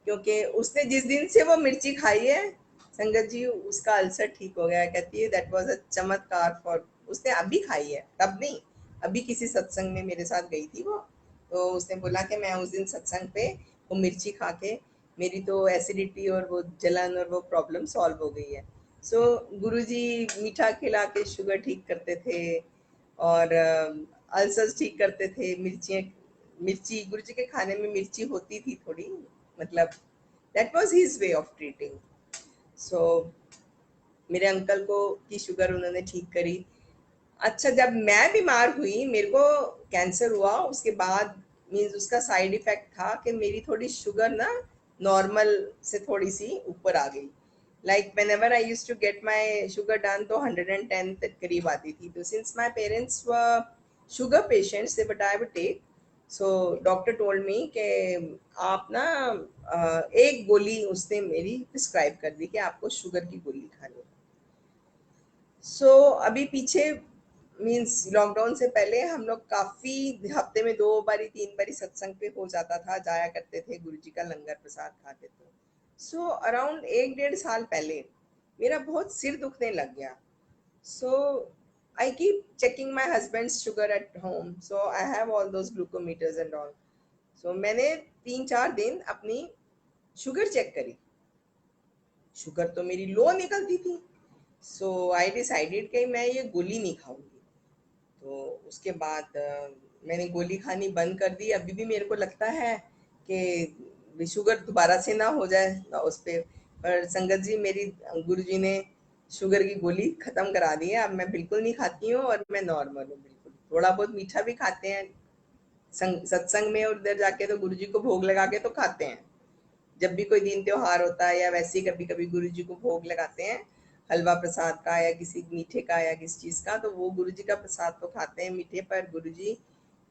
[SPEAKER 1] क्योंकि उसने जिस दिन से वो मिर्ची खाई है संगत जी, उसका अल्सर ठीक हो गया है। कहती है दैट वाज अ चमत्कार फॉर, उसने अभी खाई है, तब नहीं, अभी किसी सत्संग में मेरे साथ गई थी वो, तो उसने बोला कि मैं उस दिन सत्संग पे वो मिर्ची खा के मेरी तो एसिडिटी और वो जलन और वो प्रॉब्लम सॉल्व हो गई है। सो गुरुजी मीठा खिला के शुगर ठीक करते थे, और अल्सर्स ठीक करते थे। मिर्ची गुरुजी के खाने में मिर्ची होती थी थोड़ी, मतलब that was his way of treating. So मेरे अंकल को की शुगर उन्होंने ठीक करी। अच्छा, जब मैं बीमार हुई, मेरे को कैंसर हुआ, उसके बाद मीन्स उसका साइड इफेक्ट था कि मेरी थोड़ी शुगर ना नॉर्मल से थोड़ी सी ऊपर आ गई। Like whenever I use to get my sugar done तो 110 तक करीब आती थी। तो since my parents were sugar patients, they but I would take, so doctor told me कि आप ना एक गोली उसने मेरी प्रिस्क्राइब कर दी कि आपको शुगर की गोली खानी है। सो अभी पीछे मीन्स लॉकडाउन से पहले हम लोग काफी हफ्ते में 2 बारी 3 बारी सत्संग पे हो जाता था, जाया करते थे, गुरु जी का लंगर प्रसाद खाते थे। सो अराउंड 1 डेढ़ साल पहले मेरा बहुत सिर दुखने लग गया। So I keep checking my husband sugar at home, so I have all those glucometers and all. So मैंने 3 4 दिन अपनी शुगर चेक करी, शुगर तो मेरी लो निकलती थी। सो आई डिसाइडेड कि मैं ये गोली नहीं खाऊंगी। तो उसके बाद मैंने गोली खानी बंद कर दी। अभी भी मेरे को लगता है कि शुगर दोबारा से ना हो जाए ना उस पे, पर संगत जी मेरी गुरु जी ने शुगर की गोली खत्म करा दी है। अब मैं बिल्कुल नहीं खाती हूँ और मैं नॉर्मल हूँ बिल्कुल। थोड़ा बहुत मीठा भी खाते हैं सत्संग में, और उधर जाके तो गुरु जी को भोग लगा के तो खाते हैं। जब भी कोई दिन त्योहार होता है या वैसे ही कभी कभी गुरु जी को भोग लगाते हैं, हलवा प्रसाद का या किसी मीठे का या किसी चीज का, तो वो गुरु जी का प्रसाद तो खाते हैं मीठे। पर गुरु जी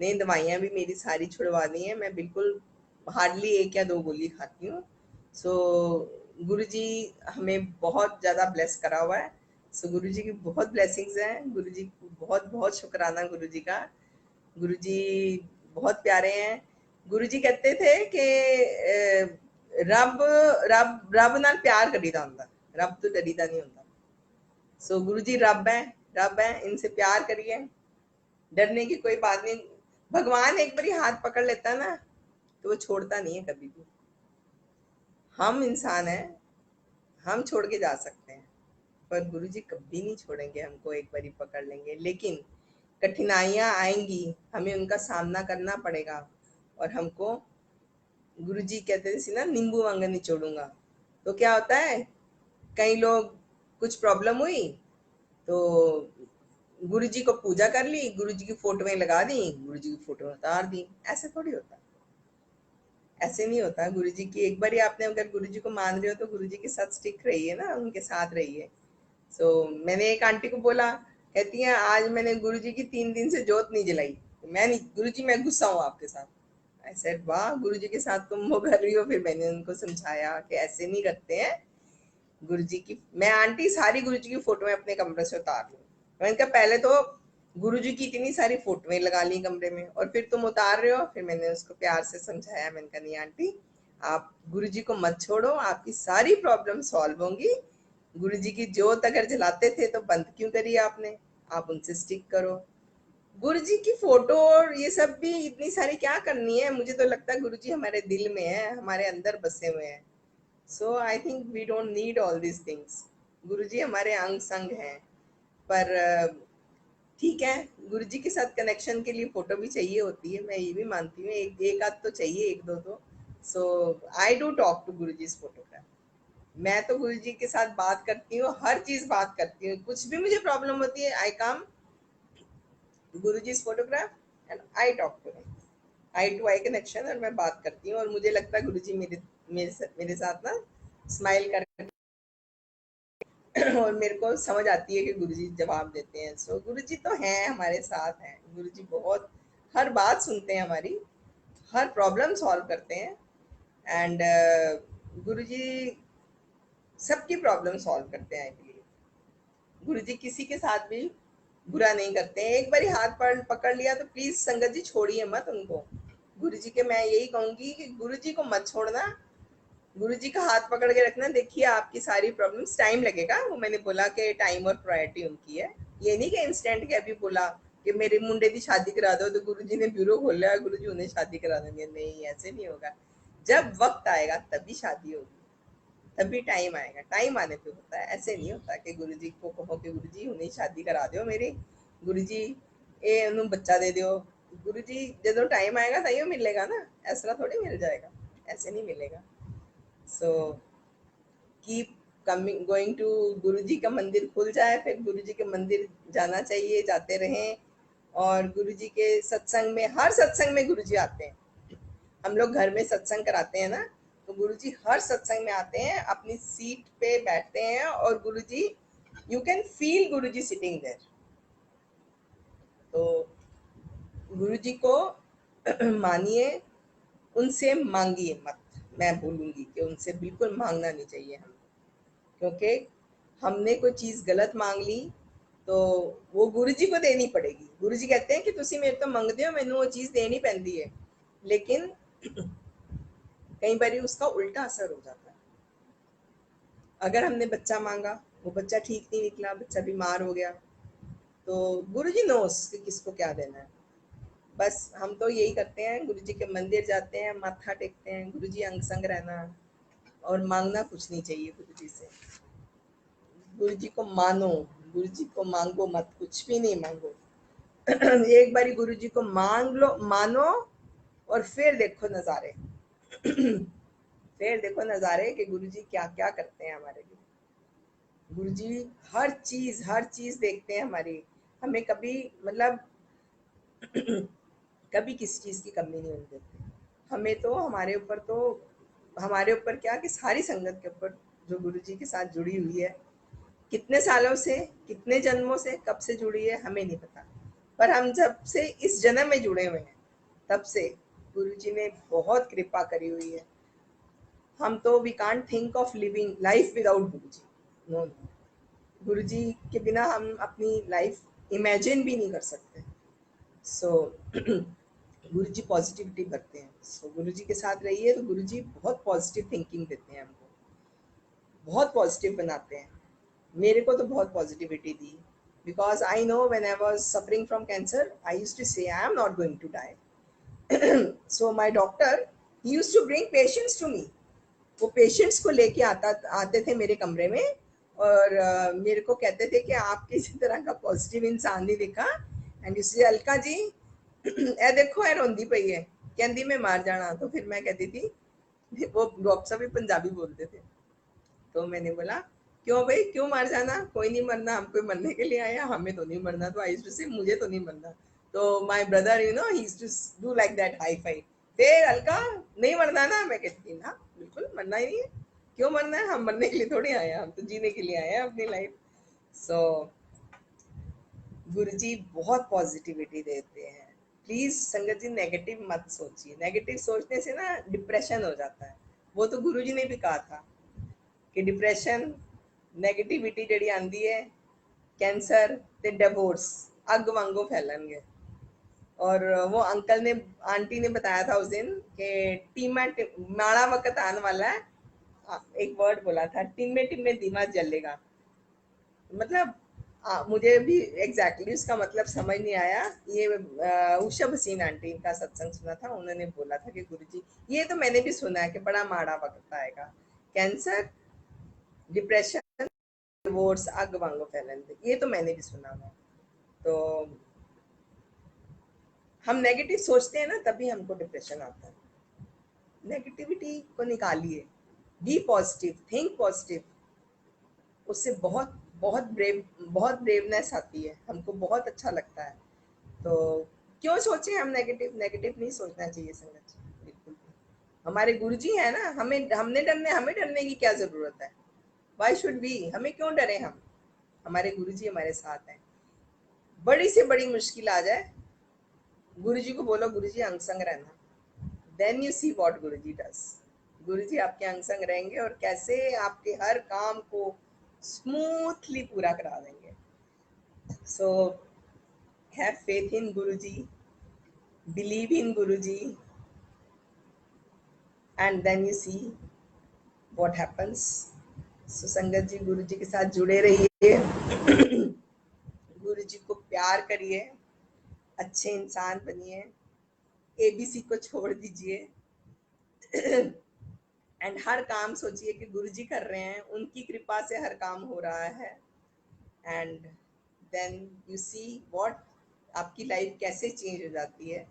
[SPEAKER 1] ने दवाइयां भी मेरी सारी छुड़वा दी हैं, मैं बिल्कुल हार्डली 1 या 2 गोली खाती हूँ। सो गुरु जी हमें बहुत ज्यादा ब्लेस करा हुआ है। सो गुरु जी की बहुत ब्लेसिंग्स हैं, गुरु जी को बहुत बहुत शुक्राना गुरु जी का। गुरु जी बहुत प्यारे हैं। गुरु जी कहते थे कि रब रब रब नाल प्यार करीदा हुंदा, रब तो डरीदा नहीं हुंदा। सो गुरु जी रब है, रब है, इनसे प्यार करिए, डरने की कोई बात नहीं। भगवान एक बारी हाथ पकड़ लेता है ना, तो वो छोड़ता नहीं है कभी भी। हम इंसान हैं, हम छोड़ के जा सकते हैं, पर गुरु जी कभी नहीं छोड़ेंगे हमको, एक बारी पकड़ लेंगे। लेकिन कठिनाइयां आएंगी, हमें उनका सामना करना पड़ेगा। और हमको गुरु जी कहते थे ना, नींबू वांगा निचोड़ूंगा। तो क्या होता है, कई लोग कुछ प्रॉब्लम हुई तो गुरु जी को पूजा कर ली, गुरु जी की फोटोएं लगा दी, गुरु जी की फोटो उतार दी। ऐसे थोड़ी होता, ऐसे नहीं होता। गुरु जी की एक बार आपने अगर गुरु जी को मान रहे हो तो गुरु जी के साथ स्टिक रहिए ना, उनके साथ रहिए। सो मैंने एक आंटी को बोला, कहती है आज मैंने गुरु जी की 3 दिन से जोत नहीं जलाई। मैं नहीं गुरु जी, मैं गुस्सा हूँ आपके साथ। आई सेड वाह, गुरु जी के साथ तुम वो कर रही हो। फिर मैंने उनको समझाया कि ऐसे नहीं करते हैं। गुरु जी की मैं आंटी सारी गुरु जी की फोटोएं अपने कमरे से उतार लूँ। मैंने कहा पहले तो गुरु जी की इतनी सारी फोटोएं लगा ली कमरे में, और फिर तुम उतार रहे हो। फिर मैंने उसको प्यार से समझाया, मैंने कहा नहीं आंटी, आप गुरु जी को मत छोड़ो, आपकी सारी प्रॉब्लम सॉल्व होंगी। गुरु जी की जोत अगर जलाते थे तो बंद क्यों करी आपने, आप उनसे स्टिक करो। गुरु जी की फोटो और ये सब भी इतनी सारी क्या करनी है, मुझे तो लगता है गुरु जी हमारे दिल में है, हमारे अंदर बसे हुए हैं। So I think we don't need all this things. Guru ji हमारे अंग संग हैं। पर ठीक है, गुरु जी के साथ कनेक्शन के लिए फोटो भी चाहिए होती है, मैं ये भी मानती हूँ, एक आध तो चाहिए, एक दो तो। सो I do talk to Guru ji photograph. मैं तो गुरु जी के साथ बात करती हूँ, हर चीज बात करती हूँ, कुछ भी मुझे प्रॉब्लम होती है, I come Guru ji photograph and I talk to him, eye to eye connection, और मैं बात करती हूँ, और मुझे लगता है गुरु जी मेरे साथ ना स्माइल कर और मेरे को समझ आती है कि गुरुजी जवाब देते हैं। सो गुरुजी तो हैं, हमारे साथ हैं गुरुजी, बहुत हर बात सुनते हैं हमारी, हर प्रॉब्लम सॉल्व करते हैं। एंड गुरुजी सबकी प्रॉब्लम सॉल्व करते हैं। आई बिलीव गुरुजी किसी के साथ भी बुरा नहीं करते हैं। एक बार हाथ पकड़ लिया तो प्लीज संगत जी छोड़िए मत उनको। गुरुजी के मैं यही कहूंगी कि गुरुजी को मत छोड़ना, गुरु जी का हाथ पकड़ के रखना। देखिए आपकी सारी प्रॉब्लम्स, टाइम लगेगा, वो मैंने बोला कि टाइम और प्रायोरिटी उनकी है। ये नहीं कि इंस्टेंट के अभी बोला कि मेरे मुंडे की शादी करा दो तो गुरु जी ने ब्यूरो खोल लिया, गुरु जी उन्हें शादी करा देंगे, नहीं ऐसे नहीं होगा। जब वक्त आएगा तभी शादी होगी, तभी टाइम आएगा, टाइम आने पे होता है। ऐसे नहीं होता कि गुरु जी को कहो कि गुरु जी उन्हें शादी करा दो मेरी, गुरु जी ये उन्हें बच्चा दे दो, गुरु जी जो टाइम आएगा तभी मिलेगा ना, ऐसा थोड़ी मिल जाएगा, ऐसे नहीं मिलेगा। So keep coming going to, Guru ji का मंदिर खुल जाए फिर गुरु जी के मंदिर जाना चाहिए, जाते रहें। और गुरु जी के सत्संग में, हर सत्संग में गुरु जी आते हैं। हम लोग घर में सत्संग कराते हैं ना, तो गुरु जी हर सत्संग में आते हैं, अपनी सीट पे बैठते हैं, और गुरु जी, you can feel Guru ji sitting there. तो गुरु जी को मानिए, उनसे मांगिए मत। मैं बोलूंगी कि उनसे बिल्कुल मांगना नहीं चाहिए हम, क्योंकि हमने कोई चीज गलत मांग ली तो वो गुरु जी को देनी पड़ेगी। गुरु जी कहते हैं कि तुसी मेरे तो मंगदे हो, मैनू वो चीज देनी पैंदी है, लेकिन कई बार उसका उल्टा असर हो जाता है। अगर हमने बच्चा मांगा, वो बच्चा ठीक नहीं निकला, बच्चा बीमार हो गया, तो गुरु जी नोस कि किसको क्या देना है। बस हम तो यही करते हैं, गुरु जी के मंदिर जाते हैं, माथा टेकते हैं, गुरु जी अंग संग रहना, और मांगना कुछ नहीं चाहिए गुरु जी से। गुरु जी को मानो, गुरु जी को मांगो मत, कुछ भी नहीं मांगो। एक बारी गुरु जी को मांग लो, मानो, और फिर देखो नजारे। फिर देखो नजारे कि गुरु जी क्या क्या करते हैं हमारे लिए। गुरु जी हर चीज देखते हैं हमारी, हमें कभी मतलब कभी किसी चीज की कमी नहीं होने देते। हमें तो हमारे ऊपर क्या कि सारी संगत के ऊपर जो गुरु जी के साथ जुड़ी हुई है, कितने सालों से, कितने जन्मों से, कब से जुड़ी है हमें नहीं पता, पर हम जब से इस जन्म में जुड़े हुए हैं तब से गुरु जी ने बहुत कृपा करी हुई है। हम तो we can't think of living life without Guru ji, no. गुरु जी के बिना हम अपनी लाइफ इमेजिन भी नहीं कर सकते। सो गुरु जी पॉजिटिविटी भरते हैं। सो गुरु जी के साथ रहिए तो गुरु जी बहुत पॉजिटिव थिंकिंग देते हैं हमको, बहुत पॉजिटिव बनाते हैं। मेरे को तो बहुत पॉजिटिविटी दी, because I know when I was suffering from cancer I used to say I am not going to die. So my doctor he used to bring patients to me. वो पेशेंट्स को लेके आते थे मेरे कमरे में, और मेरे को कहते थे कि आप किसी तरह का पॉजिटिव इंसान नहीं दिखा, and you see Alka ji ए देखो ए रोंदी पई है, कहती मैं मार जाना। तो फिर मैं कहती थी, वो डॉक्टर साहब भी पंजाबी बोलते थे, तो मैंने बोला क्यों भाई, क्यों मार जाना, कोई नहीं मरना, हम कोई मरने के लिए आया, हमें तो नहीं मरना। तो आई से मुझे तो नहीं मरना। तो my brother he to do like that hi fi, फिर हल्का नहीं मरना ना, मैं कहती थी ना बिल्कुल मरना ही नहीं है, क्यों मरना है, हम मरने के लिए थोड़ी आए हैं, हम तो जीने के लिए आए हैं अपनी लाइफ। सो गुरु जी बहुत पॉजिटिविटी देते हैं। प्लीज संगत जी नेगेटिव मत सोचिए, नेगेटिव सोचने से ना डिप्रेशन हो जाता है। वो तो गुरु जी ने भी कहा था कि डिप्रेशन, नेगेटिविटी ਜਿਹੜੀ आंदी है, कैंसर ते डिवोर्स अग वांगू फैलेंगे। और वो अंकल ने, आंटी ने बताया था उस दिन कि टीमा माड़ा वक्त आने वाला है। एक वर्ड बोला था, टिम्मे टिम्मे दिमाग जलेगा। मतलब मुझे भी एग्जैक्टली उसका मतलब समझ नहीं आया। ये उषा भसीन आंटी का सत्संग सुना था, उन्होंने बोला था कि गुरुजी, ये तो मैंने भी सुना है कि बड़ा माड़ा वक्त आएगा, कैंसर, डिप्रेशन, डिवोर्स अग वांगो फैलेंदे, ये तो मैंने भी सुना हुआ। तो हम नेगेटिव सोचते हैं ना, तभी हमको डिप्रेशन आता है। नेगेटिविटी को निकालिए, बी पॉजिटिव, थिंक पॉजिटिव। उससे बहुत बहुत ब्रेवनेस आती है, हमको बहुत अच्छा लगता है। तो क्यों सोचें हम नेगेटिव? नेगेटिव नहीं सोचना चाहिए संगत जी, बिल्कुल भी। हमारे गुरुजी हैं ना, हमें डरने की क्या जरूरत है? वाई शुड बी, हमें क्यों डरे हम? हमारे गुरुजी हमारे साथ हैं। बड़ी से बड़ी मुश्किल आ जाए, गुरुजी को बोलो गुरुजी अंग संग रहना, then you see what Guruji does. Guruji आपके अंग संग रहेंगे और कैसे आपके हर काम को स्मूथली पूरा करा देंगे। So have faith in Guruji, believe in Guruji, and then you see what happens. So sangat ji, गुरुजी के साथ जुड़े रहिए, गुरुजी को प्यार करिए, अच्छे इंसान बनिए, एबीसी को छोड़ दीजिए एंड हर काम सोचिए कि गुरुजी कर रहे हैं, उनकी कृपा से हर काम हो रहा है। And then you see what, आपकी लाइफ कैसे चेंज हो जाती है।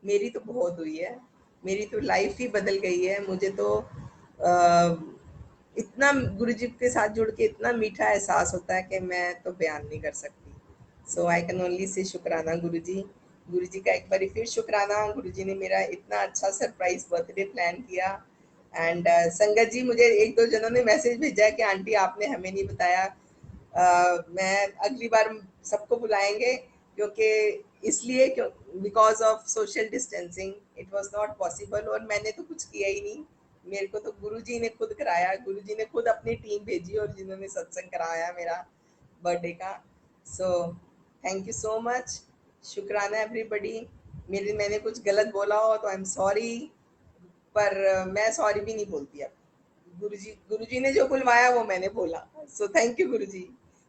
[SPEAKER 1] मेरी तो बहुत हुई है, मेरी तो लाइफ ही बदल गई है। मुझे तो इतना गुरुजी के साथ जुड़ के इतना मीठा एहसास होता है कि मैं तो बयान नहीं कर सकती। सो आई कैन ओनली से शुक्राना गुरुजी। गुरुजी का एक बार फिर शुक्राना, गुरुजी ने मेरा इतना अच्छा सरप्राइज बर्थडे प्लान किया। एंड संगत जी, मुझे एक दो जनों ने मैसेज भेजा है कि आंटी आपने हमें नहीं बताया। मैं अगली बार सबको बुलाएंगे, क्योंकि इसलिए क्यों, because of social distancing it was not possible. और मैंने तो कुछ किया ही नहीं, मेरे को तो गुरुजी ने खुद कराया, गुरुजी ने खुद अपनी टीम भेजी और जिन्होंने सत्संग कराया मेरा बर्थडे का। So thank you so much, शुक्राना एवरीबडी। मैंने कुछ गलत बोला हो तो आई एम सॉरी, पर मैं सॉरी भी नहीं बोलती अब। गुरुजी ने जो बुलवाया वो मैंने बोला। So thank you Guruji,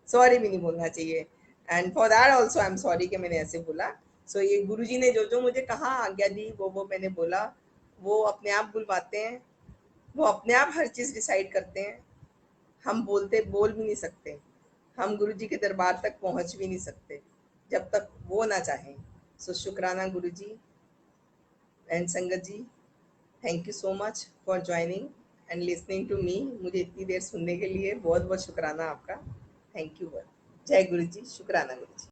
[SPEAKER 1] sorry भी नहीं बोलना चाहिए। And for that also I am sorry कि मैंने ऐसे बोला। सो ये गुरुजी ने जो जो मुझे कहा, आज्ञा दी, वो मैंने बोला। वो अपने आप बुलवाते हैं, वो अपने आप हर चीज़ डिसाइड करते हैं। हम बोल भी नहीं सकते, हम गुरुजी के दरबार तक पहुंच भी नहीं सकते जब तक वो ना चाहें। सो शुक्राना गुरुजी एंड संगत जी, thank you so much for joining and listening to me. मुझे इतनी देर सुनने के लिए बहुत बहुत शुक्राना आपका। Thank you. जय गुरु जी, शुक्राना गुरु जी।